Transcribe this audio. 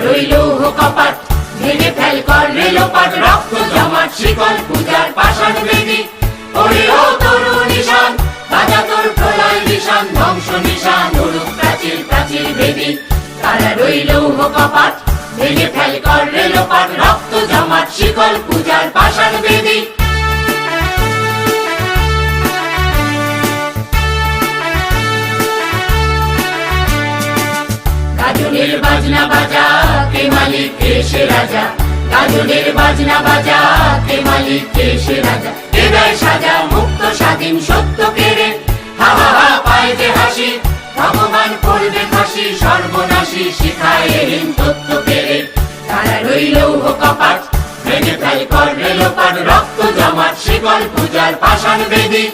রইল কপাট, ভেঙে ফেল কর রেলোপাট, রক্ত জমাট শিকল পূজার পাষাণ বেদী। ওরে ও তরু নিশান, বাজা তোর প্রলয় নিশান, ধ্বংস নিশান উড়ুক প্রাচীর প্রাচীর বেদী। তারা রইল কপাট, ভেঙে ফেল কর রেলোপাট, রক্ত জমাট শিকল পূজার পাষাণ বেদী। গাজনের বাজনা বাজা, কে মালিক কে সে রাজা, গাজনের বাজনা বাজা, কে মালিক কে সে রাজা। কে দেয় সাজা মুক্ত স্বাধীন সত্য কেড়ে, হা হা হা পায় যে হাসি, ভগবান করবে ফাঁসি, সর্বনাশী শিখায় এহীন তত্ত্ব কেড়ে। তারা রইল কপাট, ভেঙে ফেল কর রেলোপাট, রক্ত জমাট শিকল পূজার পাষাণ বেদী।